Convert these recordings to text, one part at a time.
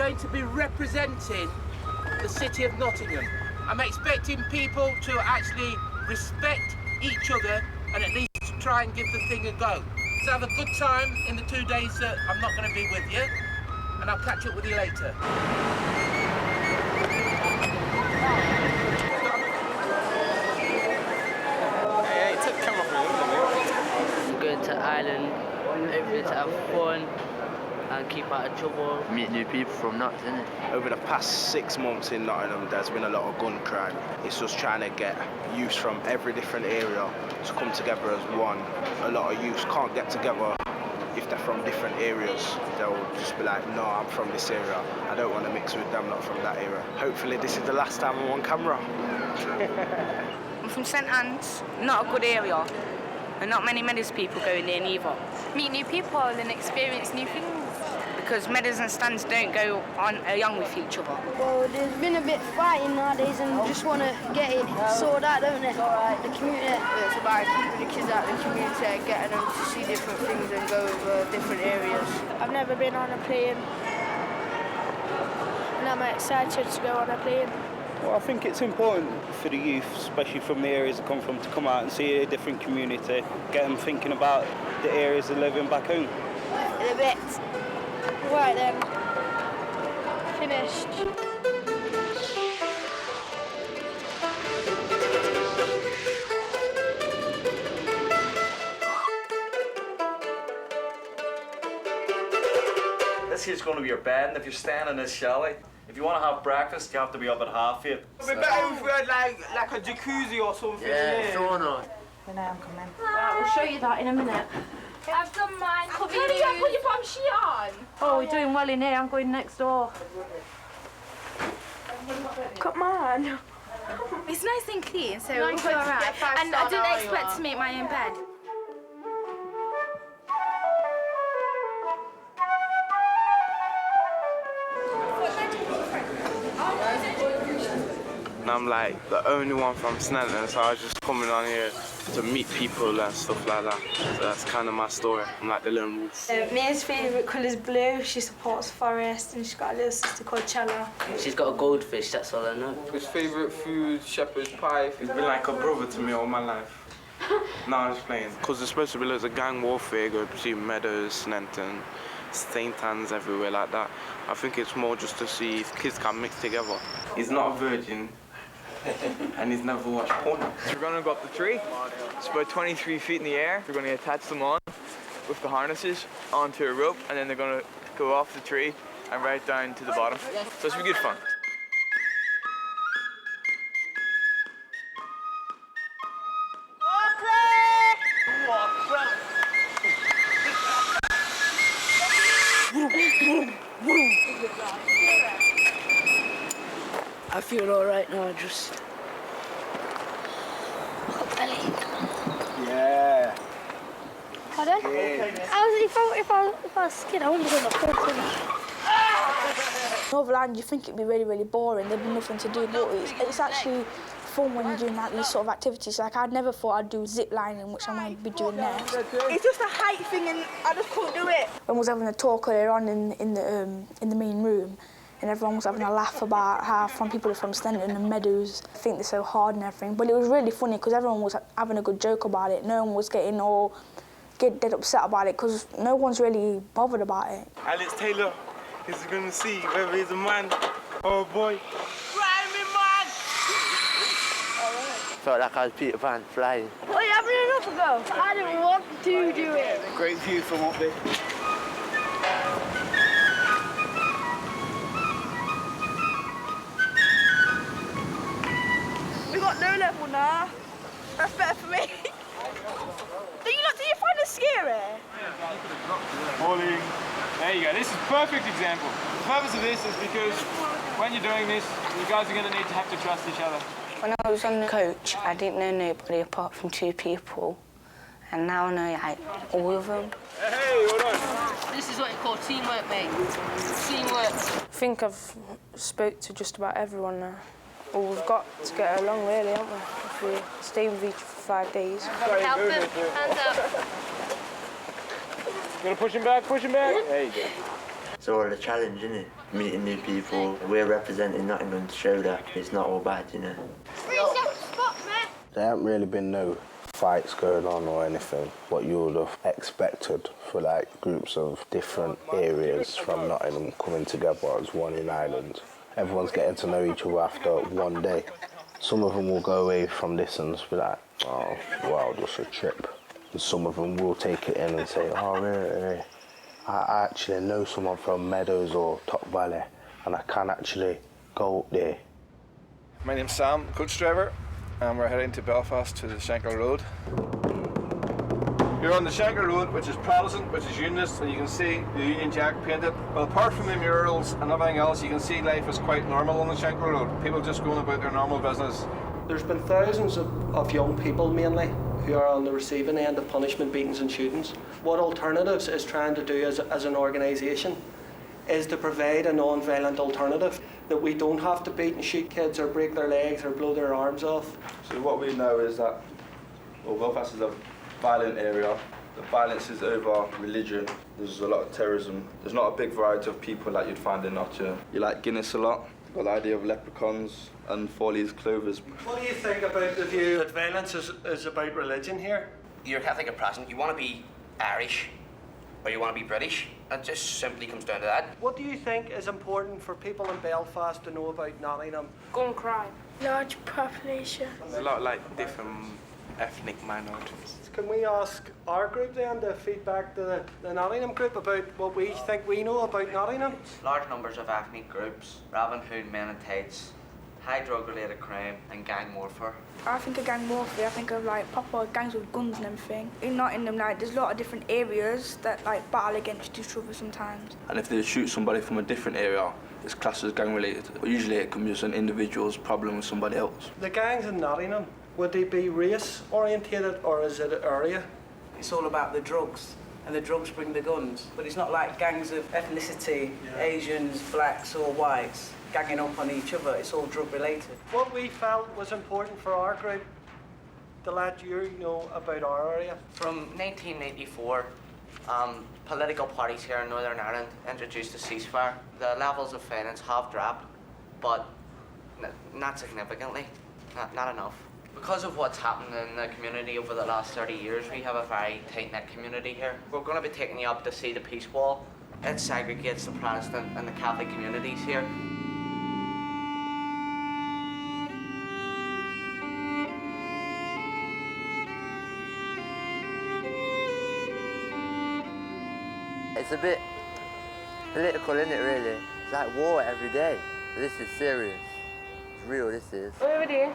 going to be representing the city of Nottingham. I'm expecting people to actually respect each other and at least try and give the thing a go. So have a good time in the 2 days that I'm not going to be with you, and I'll catch up with you later. Hey, take the camera off me. I'm going to Ireland, hopefully to have fun and keep out of trouble. Meet new people from Nottingham. Over the past 6 months in Nottingham, there's been a lot of gun crime. It's just trying to get youths from every different area to come together as one. A lot of youths can't get together if they're from different areas. They'll just be like, no, I'm from this area. I don't want to mix with them, not from that area. Hopefully this is the last time I'm on camera. I'm from St Anne's, not a good area. And not many Meadows people go in there neither. Meet new people and experience new things. Because Meadows and Stands don't go on along with each other. Well, there's been a bit fighting nowadays and just want to get it sorted out, don't they? The community. It's about keeping the kids out of the community and getting them to see different things and go over different areas. I've never been on a plane and I'm excited to go on a plane. Well, I think it's important for the youth, especially from the areas they come from, to come out and see a different community, get them thinking about the areas they're living back home. In a bit. Right then. Finished. This here's going to be your bed, and if you're staying in this chalet, if you want to have breakfast, you have to be up at 8:30. It'd be better if we had like a jacuzzi or something. Yeah, sauna. I know I'm coming. Right, we'll show you that in a minute. I've done mine. Put your bum sheet on. Oh, we're doing well in here. I'm going next door. Come on. It's nice and clean, so we'll be alright. And I didn't expect to make my own bed. And I'm like the only one from Snelton, so I was just coming on here to meet people and stuff like that. So that's kind of my story. I'm like the lone wolf. Mia's favourite colour is blue. She supports Forest and she's got a little sister called Chella. She's got a goldfish, that's all I know. His favourite food, shepherd's pie. He's been like a brother to me all my life. No, I'm just playing. Because there's supposed to be loads of gang warfare going between Meadows, Snelton, St Anne's, everywhere like that. I think it's more just to see if kids can mix together. He's not a virgin. And he's never watched porn. So we're going to go up the tree. It's about 23 feet in the air. We're going to attach them on with the harnesses onto a rope, and then they're going to go off the tree and right down to the bottom. So it's be good fun. I feel all right now, just... Yeah. Pardon? If I was scared, I wouldn't be going to fall. Northern Ireland, you think it'd be really, really boring, there'd be nothing to do, but it's actually fun when you're doing like these sort of activities. Like I never thought I'd do zip lining, which I'm going to be doing next. It's just a height thing and I just couldn't do it. When I was having a talk earlier on in the main room, and everyone was having a laugh about how people are from Stenton and Meadows think they're so hard and everything. But it was really funny because everyone was having a good joke about it. No one was getting dead upset about it because no one's really bothered about it. Alex Taylor is going to see whether he's a man or a boy. Grimy man! Felt like I was Peter Pan flying. What, you having enough ago? I didn't want to do it. Great view from up there. We got no level now. That's better for me. Do you find it scary? Falling. There you go. This is a perfect example. The purpose of this is because when you're doing this, you guys are going to need to have to trust each other. When I was on the coach, I didn't know nobody apart from 2 people. And now I know like, all of them. Hey, hold on. This is what you call teamwork, mate. Teamwork. I think I've spoke to just about everyone now. Well, we've got to get along, really, haven't we? If we stay with each for 5 days. Help him. Hands up. Gonna push him back, push him back. There you go. It's all a challenge, isn't it? Meeting new people. We're representing Nottingham to show that it's not all bad, you know. There haven't really been no fights going on or anything, what you would have expected for like groups of different areas from Nottingham coming together as one in Ireland. Everyone's getting to know each other after one day. Some of them will go away from this and be like, oh, wow, just a trip. And some of them will take it in and say, oh, really? I actually know someone from Meadows or Top Valley, and I can actually go up there. My name's Sam, coach driver, and we're heading to Belfast to the Cheque Road. You're on the Cheque Road, which is Protestant, which is Unionist, and you can see the Union Jack painted. But apart from the murals and everything else, you can see life is quite normal on the Cheque Road. People just going about their normal business. There's been thousands of young people mainly who are on the receiving end of punishment, beatings and shootings. What Alternatives is trying to do as an organisation is to provide a non-violent alternative, that we don't have to beat and shoot kids or break their legs or blow their arms off. So what we know is that, well, Belfast is a violent area. The violence is over religion. There's a lot of terrorism. There's not a big variety of people like you'd find in Nottingham. You like Guinness a lot. You've got the idea of leprechauns and four-leaved clovers. What do you think about the view that violence is about religion here? You're Catholic or Protestant, you want to be Irish or you want to be British. It just simply comes down to that. What do you think is important for people in Belfast to know about Nottingham? Gun crime. Large population. There's a lot like different ethnic minorities. Can we ask our group then to feedback to the Nottingham group about what we think we know about Nottingham? Large numbers of ethnic groups, Robin Hood men in tights, high drug-related crime and gang warfare. I think of gang warfare, I think of like proper gangs with guns and everything. In Nottingham, like, there's a lot of different areas that like battle against each other sometimes. And if they shoot somebody from a different area, it's classed as gang-related. But usually it can be just an individual's problem with somebody else. The gangs in Nottingham, would they be race-orientated or is it area? It's all about the drugs, and the drugs bring the guns. But it's not like gangs of ethnicity, Asians, blacks or whites, ganging up on each other. It's all drug-related. What we felt was important for our group to let you know about our area. From 1994, political parties here in Northern Ireland introduced a ceasefire. The levels of violence have dropped, but not significantly, not enough. Because of what's happened in the community over the last 30 years, we have a very tight-knit community here. We're going to be taking you up to see the Peace Wall. It segregates the Protestant and the Catholic communities here. It's a bit political, isn't it, really? It's like war every day. This is serious. It's real, this is. Over there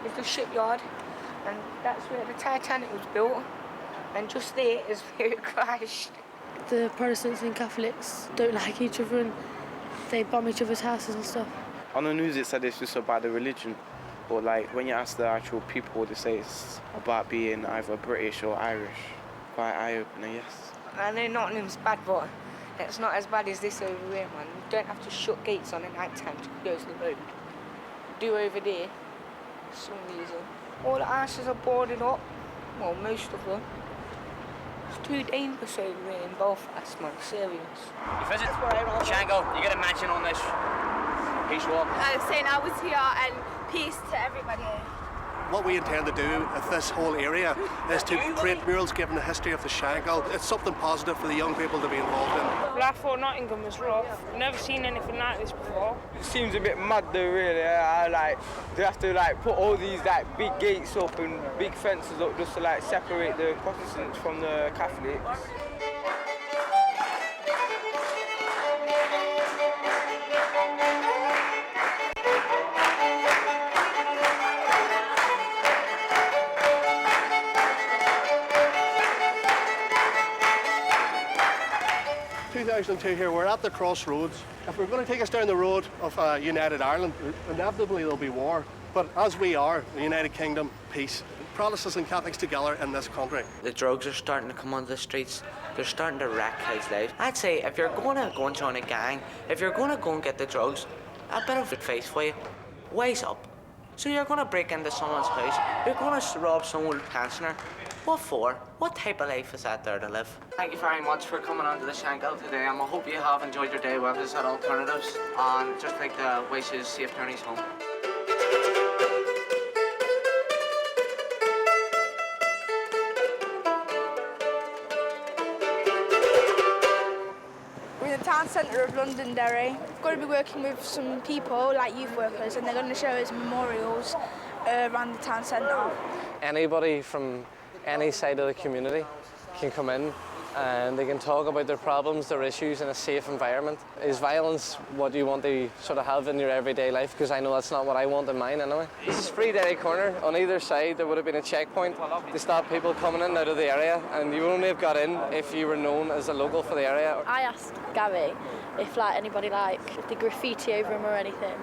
is the shipyard, and that's where the Titanic was built, and just there is where it crashed. The Protestants and Catholics don't like each other and they bomb each other's houses and stuff. On the news it said it's just about the religion, but like when you ask the actual people, they say it's about being either British or Irish. Quite eye-opener, yes. I know Nottingham's bad, but it's not as bad as this over here, man. You don't have to shut gates on at night time to go to the road. Do over there, for some reason. All the houses are boarded up, well, most of them. It's too dangerous over here in Belfast, man, serious. You visit Shango, you get a mansion on this Peace Wall. I was saying I was here and peace to everybody. What we intend to do with this whole area is to create murals giving the history of the Shangle. It's something positive for the young people to be involved in. Well, I thought Nottingham was rough. Never seen anything like this before. It seems a bit mad though, really. They have to put all these big gates up and big fences up just to separate the Protestants from the Catholics. 2002 here, we're at the crossroads. If we're going to take us down the road of United Ireland, inevitably there'll be war. But as we are, the United Kingdom, peace. Protestants and Catholics together in this country. The drugs are starting to come onto the streets. They're starting to wreck kids' lives. I'd say if you're going to go and join a gang, if you're going to go and get the drugs, a bit of advice for you, wise up. So you're going to break into someone's house, you're going to rob some old pensioner, What for? What type of life is that there to live? Thank you very much for coming on to the Shankill today. I hope you have enjoyed your day with us at Alternatives. And just like to wish you safe journeys home. We're in the town centre of Londonderry. We've got to be working with some people, like youth workers, and they're going to show us memorials around the town centre. Anybody from any side of the community can come in and they can talk about their problems, their issues in a safe environment. Is violence what you want to sort of have in your everyday life? Because I know that's not what I want in mine anyway. This is Free Derry Corner. On either side there would have been a checkpoint to stop people coming in and out of the area, and you would only have got in if you were known as a local for the area. I asked Gary if anybody if they graffiti over him or anything,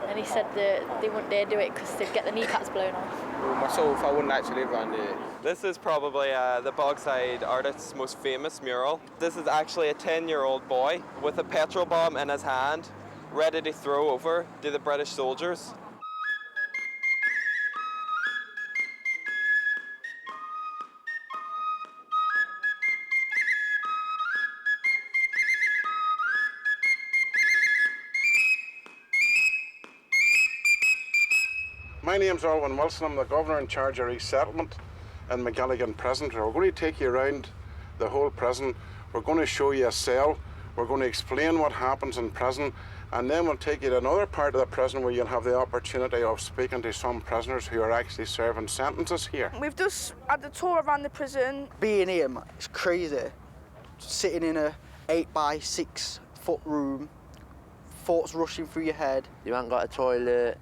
and he said that they wouldn't dare do it because they'd get the kneecaps blown off. Well, myself, I wouldn't actually live around here. This is probably the Bogside artist's most famous mural. This is actually a 10-year-old boy with a petrol bomb in his hand, ready to throw over to the British soldiers. My name's Alwyn Wilson. I'm the Governor in charge of resettlement in McGilligan Prison. We're going to take you around the whole prison. We're going to show you a cell. We're going to explain what happens in prison, and then we'll take you to another part of the prison where you'll have the opportunity of speaking to some prisoners who are actually serving sentences here. We've just had the tour around the prison. Being here, man, it's crazy. Sitting in a 8-by-6 foot room, thoughts rushing through your head. You haven't got a toilet,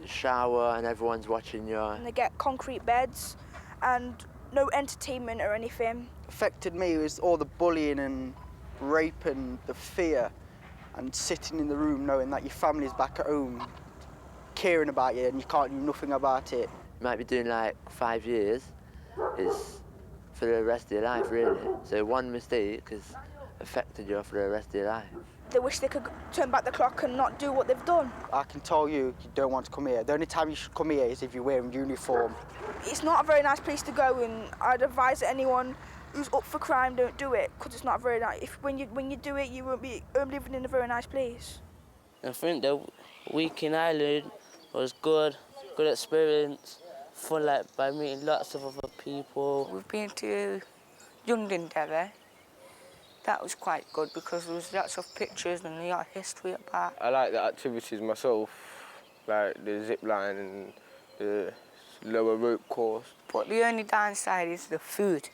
shower, and everyone's watching you. And they get concrete beds and no entertainment or anything. Affected me was all the bullying and rape and the fear, and sitting in the room knowing that your family's back at home caring about you and you can't do nothing about it. You might be doing like 5 years. It's for the rest of your life, really. So one mistake has affected you for the rest of your life. They wish they could turn back the clock and not do what they've done. I can tell you don't want to come here. The only time you should come here is if you're wearing uniform. It's not a very nice place to go, and I'd advise that anyone who's up for crime don't do it, because it's not very nice. When you do it, you won't be living in a very nice place. I think the week in Ireland was good experience, fun by meeting lots of other people. We've been to Londonderry. That was quite good because there was lots of pictures and a lot of history about. I like the activities myself, like the zip line and the lower rope course. But the only downside is the food.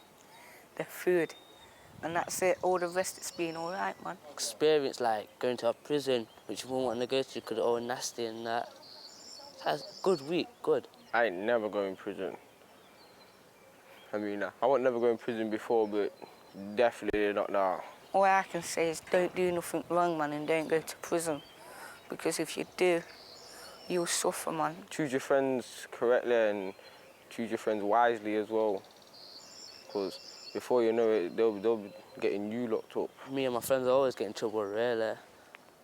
And that's it. All the rest it's been all right, man. Experience like going to a prison, which you won't want to go to because it's all nasty and that. That's a good week, good. I ain't never going to prison. I mean, I won't never go in prison before, but definitely not now. All I can say is don't do nothing wrong, man, and don't go to prison. Because if you do, you'll suffer, man. Choose your friends correctly and choose your friends wisely as well. Because before you know it, they'll be getting you locked up. Me and my friends are always getting in trouble, really.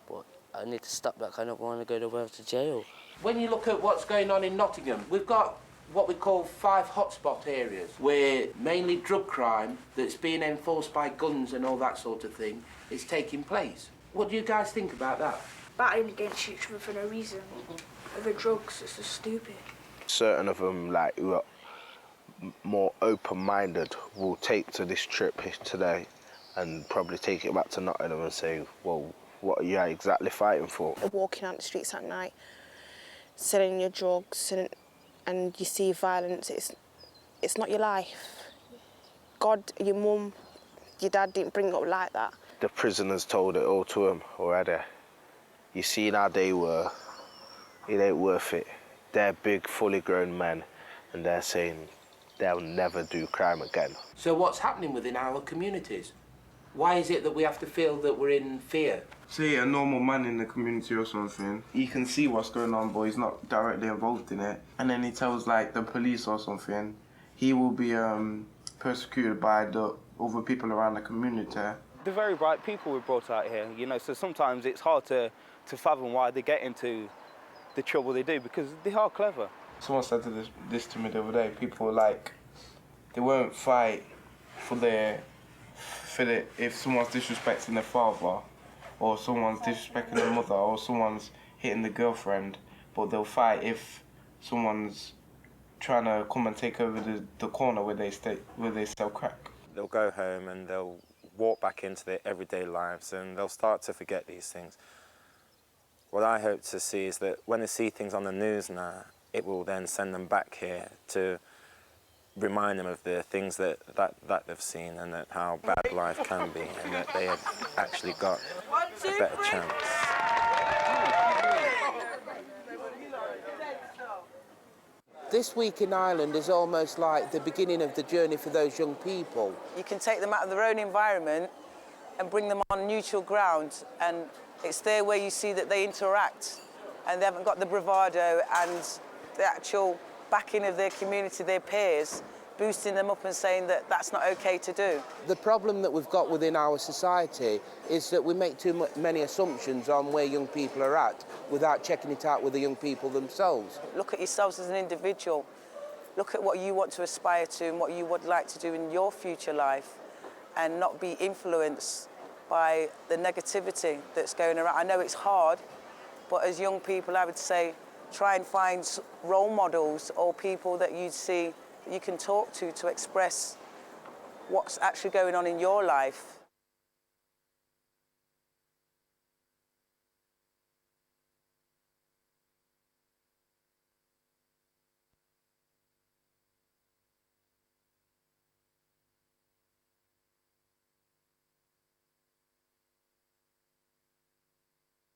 But I need to stop that. I don't want to go to jail. When you look at what's going on in Nottingham, we've got what we call 5 hotspot areas where mainly drug crime that's being enforced by guns and all that sort of thing is taking place. What do you guys think about that? Battling against each other for no reason. Over drugs, it's just stupid. Certain of them, like, who are more open-minded, will take to this trip today and probably take it back to Nottingham and say, well, what are you exactly fighting for? Walking out the streets at night, selling your drugs, and you see violence, it's not your life. God, your mum, your dad didn't bring it up like that. The prisoners told it all to them already. You seen how they were, it ain't worth it. They're big, fully grown men, and they're saying they'll never do crime again. So what's happening within our communities? Why is it that we have to feel that we're in fear? Say a normal man in the community or something, he can see what's going on, but he's not directly involved in it. And then he tells, like, the police or something, he will be persecuted by the other people around the community. They're very bright people we brought out here, you know, so sometimes it's hard to fathom why they get into the trouble they do, because they are clever. Someone said this to me the other day, people like, They won't fight if someone's disrespecting their father, or someone's disrespecting their mother, or someone's hitting the girlfriend, but they'll fight if someone's trying to come and take over the corner where they sell crack. They'll go home and they'll walk back into their everyday lives and they'll start to forget these things. What I hope to see is that when they see things on the news now, it will then send them back here to remind them of the things that they've seen, and that how bad life can be, and that they have actually got a better chance. This week in Ireland is almost like the beginning of the journey for those young people. You can take them out of their own environment and bring them on neutral ground, and it's there where you see that they interact and they haven't got the bravado and the actual backing of their community, their peers, boosting them up and saying that that's not okay to do. The problem that we've got within our society is that we make too many assumptions on where young people are at without checking it out with the young people themselves. Look at yourselves as an individual. Look at what you want to aspire to and what you would like to do in your future life, and not be influenced by the negativity that's going around. I know it's hard, but as young people, I would say try and find role models or people that you see that you can talk to express what's actually going on in your life.